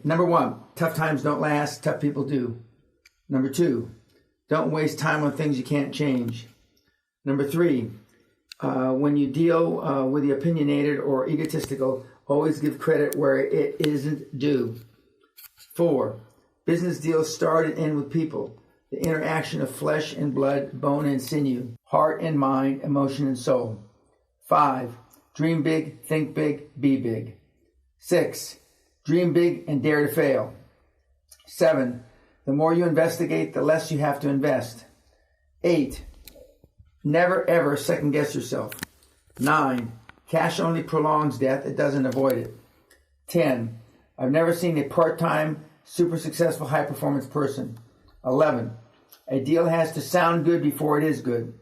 Number 1, tough times don't last, tough people do. Number 2, don't waste time on things you can't change. Number 3, when you deal with the opinionated or egotistical, always give credit where it isn't due. 4, business deals start and end with people. The interaction of flesh and blood, bone and sinew, heart and mind, emotion and soul. 5, dream big, think big, be big. 6, dream big and dare to fail. 7, the more you investigate, the less you have to invest. 8, never ever second guess yourself. 9, cash only prolongs death, it doesn't avoid it. 10, I've never seen a part-time, super successful, high-performance person. 11, a deal has to sound good before it is good.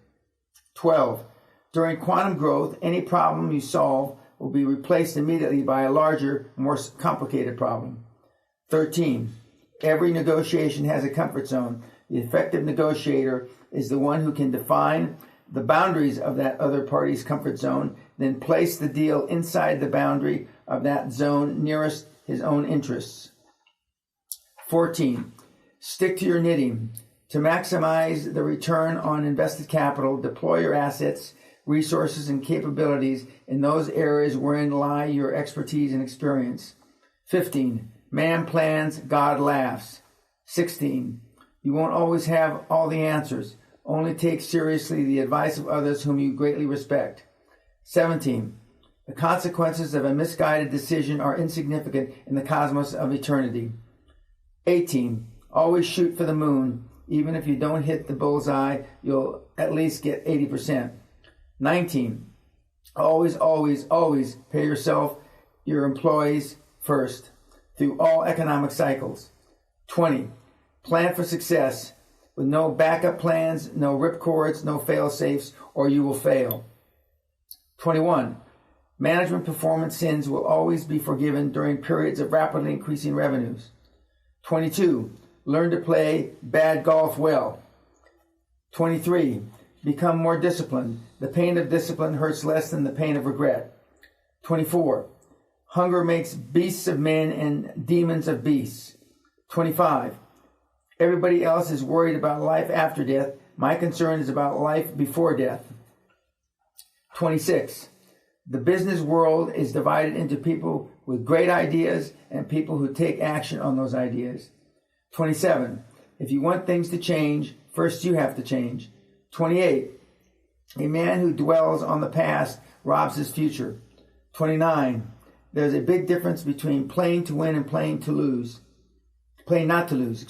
12, during quantum growth, any problem you solve will be replaced immediately by a larger, more complicated problem. 13, every negotiation has a comfort zone. The effective negotiator is the one who can define the boundaries of that other party's comfort zone, then place the deal inside the boundary of that zone nearest his own interests. 14, stick to your knitting. To maximize the return on invested capital, deploy your assets, resources, and capabilities in those areas wherein lie your expertise and experience. 15, man plans, God laughs. 16, you won't always have all the answers. Only take seriously the advice of others whom you greatly respect. 17, the consequences of a misguided decision are insignificant in the cosmos of eternity. 18, always shoot for the moon. Even if you don't hit the bullseye, you'll at least get 80%. 19, always, always, always pay yourself, your employees first through all economic cycles. 20, plan for success with no backup plans, no ripcords, no fail-safes, or you will fail. 21, management performance sins will always be forgiven during periods of rapidly increasing revenues. 22, learn to play bad golf well. 23, become more disciplined. The pain of discipline hurts less than the pain of regret. 24, hunger makes beasts of men and demons of beasts. 25, everybody else is worried about life after death. My concern is about life before death. 26, the business world is divided into people with great ideas and people who take action on those ideas. 27, if you want things to change, first you have to change. 28, a man who dwells on the past robs his future. 29, there's a big difference between playing to win and playing not to lose,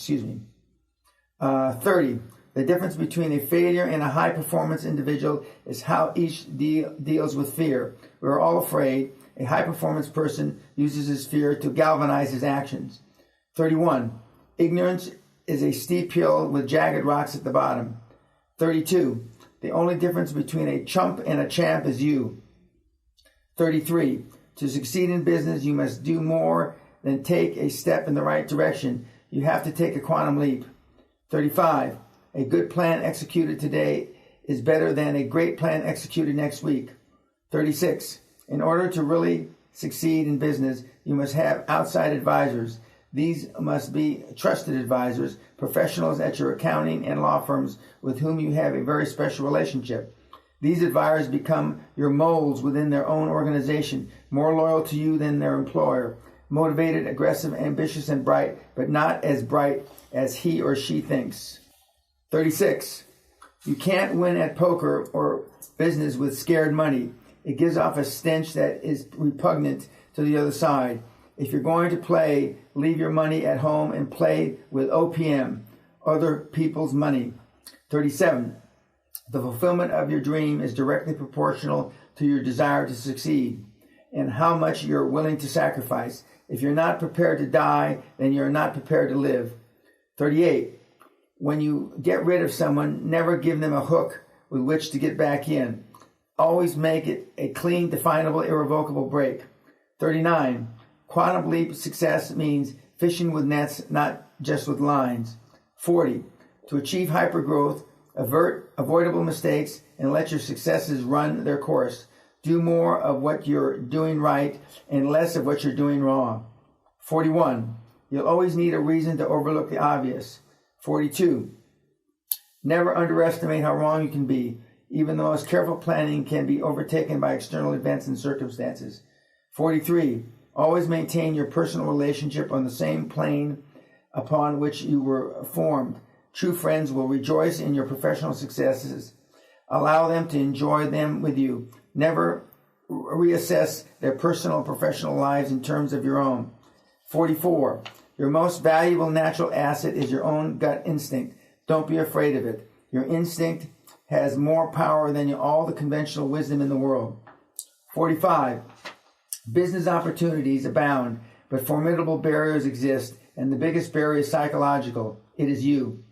30, the difference between a failure and a high-performance individual is how each deals with fear. We're all afraid. A high-performance person uses his fear to galvanize his actions. 31, ignorance is a steep hill with jagged rocks at the bottom. 32, the only difference between a chump and a champ is you. 33, to succeed in business, you must do more than take a step in the right direction. You have to take a quantum leap. 35, a good plan executed today is better than a great plan executed next week. 36, in order to really succeed in business, you must have outside advisors. These must be trusted advisors, professionals at your accounting and law firms with whom you have a very special relationship. These advisors become your molds within their own organization, more loyal to you than their employer, motivated, aggressive, ambitious, and bright, but not as bright as he or she thinks. 36, you can't win at poker or business with scared money. It gives off a stench that is repugnant to the other side. If you're going to play, leave your money at home and play with OPM, other people's money. 37, the fulfillment of your dream is directly proportional to your desire to succeed and how much you're willing to sacrifice. If you're not prepared to die, then you're not prepared to live. 38, when you get rid of someone, never give them a hook with which to get back in. Always make it a clean, definable, irrevocable break. 39, quantum leap success means fishing with nets, not just with lines. 40, to achieve hypergrowth, avert avoidable mistakes and let your successes run their course. Do more of what you're doing right and less of what you're doing wrong. 41, You'll always need a reason to overlook the obvious. 42. Never underestimate how wrong you can be. Even the most careful planning can be overtaken by external events and circumstances. 43. Always maintain your personal relationship on the same plane upon which you were formed. True friends will rejoice in your professional successes. Allow them to enjoy them with you. Never reassess their personal and professional lives in terms of your own. 44. Your most valuable natural asset is your own gut instinct. Don't be afraid of it. Your instinct has more power than all the conventional wisdom in the world. 45. Business opportunities abound, but formidable barriers exist, and the biggest barrier is psychological. It is you.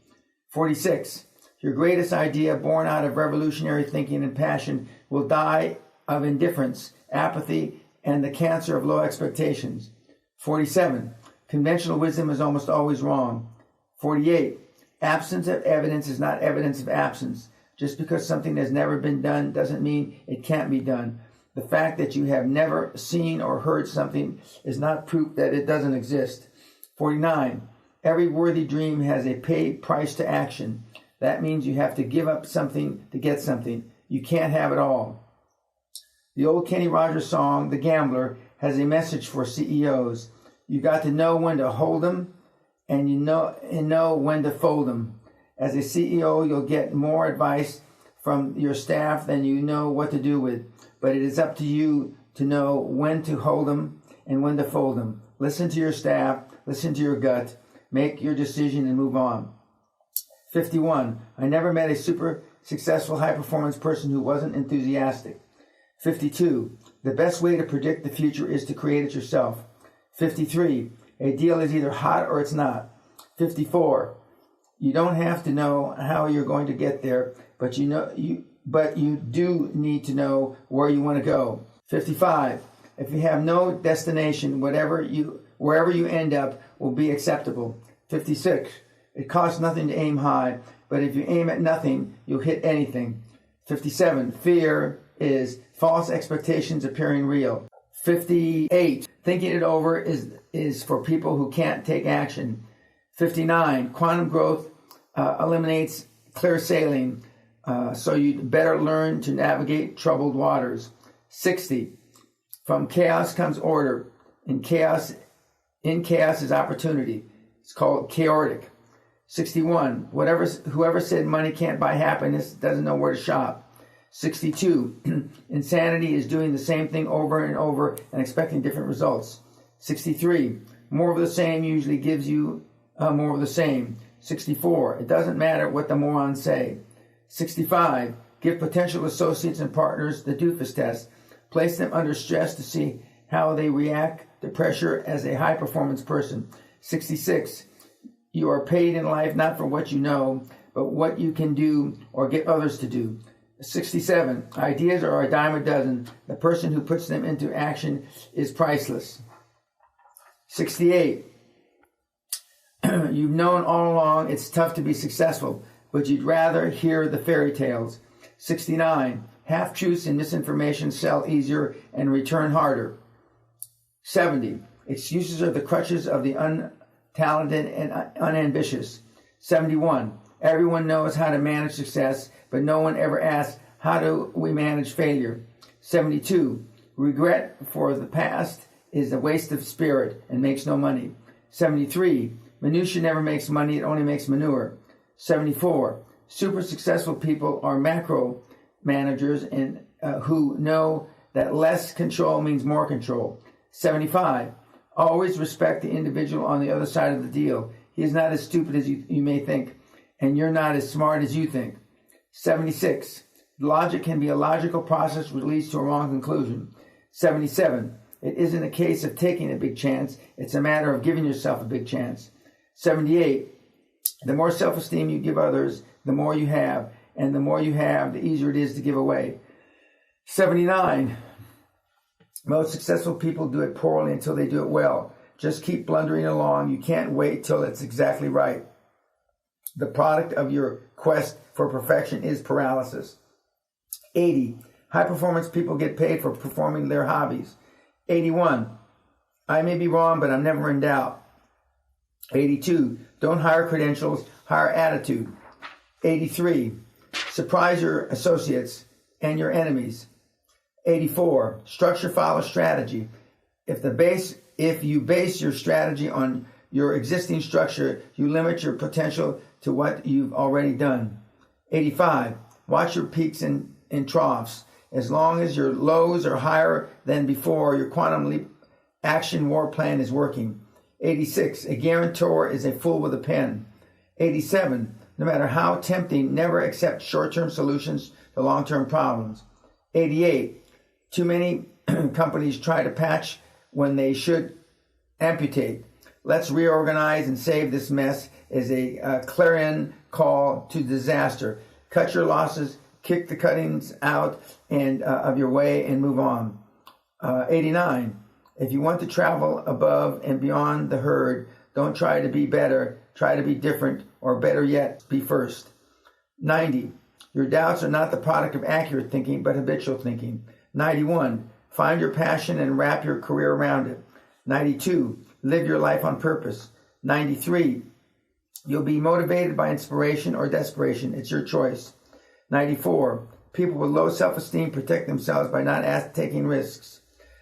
46. Your greatest idea, born out of revolutionary thinking and passion, will die of indifference, apathy, and the cancer of low expectations. 47. Conventional wisdom is almost always wrong. 48. Absence of evidence is not evidence of absence. Just because something has never been done doesn't mean it can't be done. The fact that you have never seen or heard something is not proof that it doesn't exist. 49. Every worthy dream has a paid price to action. That means you have to give up something to get something. You can't have it all. The old Kenny Rogers song, The Gambler, has a message for CEOs. You got to know when to hold them, and you know when to fold them. As a CEO, you'll get more advice from your staff than you know what to do with. But it is up to you to know when to hold them and when to fold them. Listen to your staff, listen to your gut, make your decision and move on. 51. I never met a super successful high-performance person who wasn't enthusiastic. 52. The best way to predict the future is to create it yourself. 53. A deal is either hot or it's not. 54. You don't have to know how you're going to get there, but you do need to know where you want to go. 55. If you have no destination, wherever you end up will be acceptable. 56. It costs nothing to aim high, but if you aim at nothing, you'll hit anything. 57. Fear is false expectations appearing real. 58. Thinking it over is for people who can't take action. 59. Quantum growth eliminates clear sailing, so you'd better learn to navigate troubled waters. 60. From chaos comes order. In chaos is opportunity. It's called chaotic. 61. Whoever said money can't buy happiness doesn't know where to shop. 62. Insanity is doing the same thing over and over and expecting different results. 63. More of the same usually gives you more of the same. 64. It doesn't matter what the morons say. 65. Give potential associates and partners the doofus test. Place them under stress to see how they react to pressure as a high-performance person. 66. You are paid in life not for what you know, but what you can do or get others to do. 67. Ideas are a dime a dozen. The person who puts them into action is priceless. 68. You've known all along it's tough to be successful, but you'd rather hear the fairy tales. 69. Half-truths and misinformation sell easier and return harder. 70. Excuses are the crutches of the untalented and unambitious. 71. Everyone knows how to manage success, but no one ever asks, how do we manage failure? 72. Regret for the past is a waste of spirit and makes no money. 73. Minutia never makes money, it only makes manure. 74. Super successful people are macro managers and who know that less control means more control. 75. Always respect the individual on the other side of the deal. He is not as stupid as you may think, and you're not as smart as you think. 76. Logic can be a logical process which leads to a wrong conclusion. 77. It isn't a case of taking a big chance, it's a matter of giving yourself a big chance. 78. The more self-esteem you give others, the more you have, and the more you have, the easier it is to give away. 79. Most successful people do it poorly until they do it well. Just keep blundering along. You can't wait till it's exactly right. The product of your quest for perfection is paralysis. 80. High-performance people get paid for performing their hobbies. 81. I may be wrong, but I'm never in doubt. 82, don't hire credentials, hire attitude. 83, surprise your associates and your enemies. 84, structure follows strategy. If you base your strategy on your existing structure, you limit your potential to what you've already done. 85, watch your peaks and troughs. As long as your lows are higher than before, your quantum leap action war plan is working. 86, a guarantor is a fool with a pen. 87, no matter how tempting, never accept short-term solutions to long-term problems. 88, too many companies try to patch when they should amputate. Let's reorganize and save this mess is a clarion call to disaster. Cut your losses, kick the cuttings out and of your way and move on. 89, if you want to travel above and beyond the herd, don't try to be better, try to be different, or better yet, be first. 90, your doubts are not the product of accurate thinking, but habitual thinking. 91, find your passion and wrap your career around it. 92, live your life on purpose. 93, you'll be motivated by inspiration or desperation. It's your choice. 94, people with low self-esteem protect themselves by not taking risks.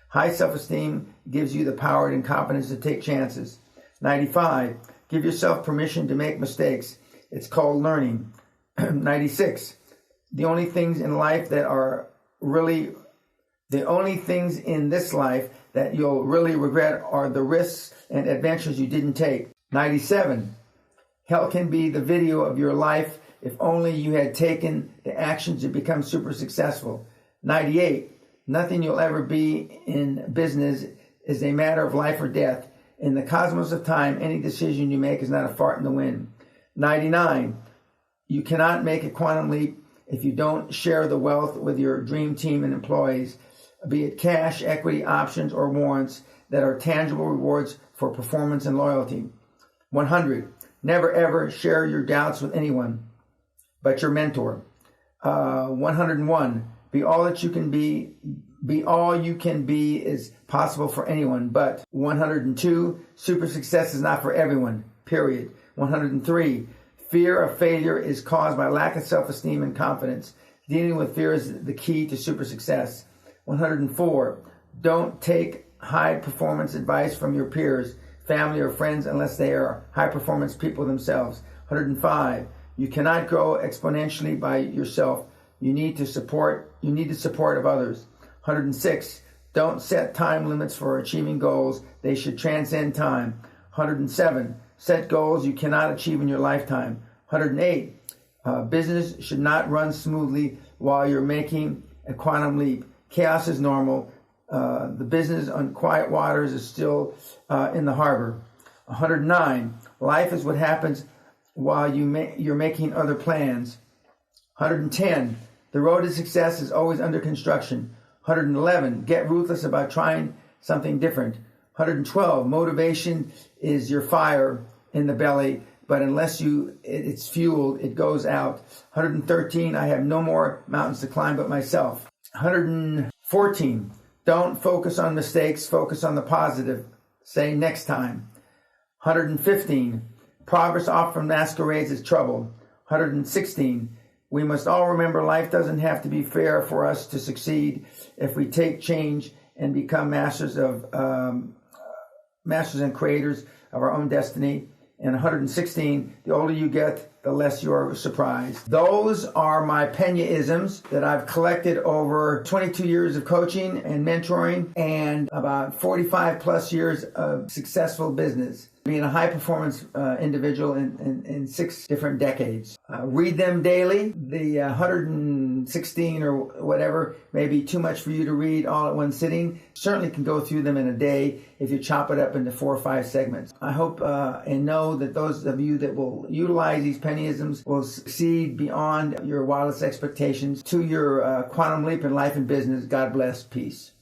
High self-esteem gives you the power and confidence to take chances. 95, give yourself permission to make mistakes. It's called learning. 96, the only things in this life that you'll really regret are the risks and adventures you didn't take. 97, hell can be the video of your life if only you had taken the actions to become super successful. 98, nothing you'll ever be in business is a matter of life or death. In the cosmos of time, any decision you make is not a fart in the wind. 99, you cannot make a quantum leap if you don't share the wealth with your dream team and employees, be it cash, equity, options, or warrants that are tangible rewards for performance and loyalty. 100, never ever share your doubts with anyone but your mentor. 101, be all you can be is possible for anyone, but 102, super success is not for everyone, period. 103, fear of failure is caused by lack of self-esteem and confidence. Dealing with fear is the key to super success. 104, don't take high performance advice from your peers, family, or friends unless they are high performance people themselves. 105, you cannot grow exponentially by yourself. You need the support of others. 106, don't set time limits for achieving goals. They should transcend time. 107, set goals you cannot achieve in your lifetime. 108, business should not run smoothly while you're making a quantum leap. Chaos is normal. The business on quiet waters is still in the harbor. 109, life is what happens while you're making other plans. 110, the road to success is always under construction. 111, get ruthless about trying something different. 112, motivation is your fire in the belly, but unless it's fueled, it goes out. 113, I have no more mountains to climb but myself. 114, don't focus on mistakes, focus on the positive. Say next time. 115, progress often masquerades as trouble. 116, we must all remember life doesn't have to be fair for us to succeed if we take change and become masters and creators of our own destiny. And 116, the older you get, the less you are surprised. Those are my Peñaisms that I've collected over 22 years of coaching and mentoring and about 45 plus years of successful business. Being a high-performance individual in 6 different decades. Read them daily. The 116 or whatever may be too much for you to read all at one sitting. Certainly can go through them in a day if you chop it up into 4 or 5 segments. I hope and know that those of you that will utilize these Peñaisms will succeed beyond your wildest expectations to your quantum leap in life and business. God bless. Peace.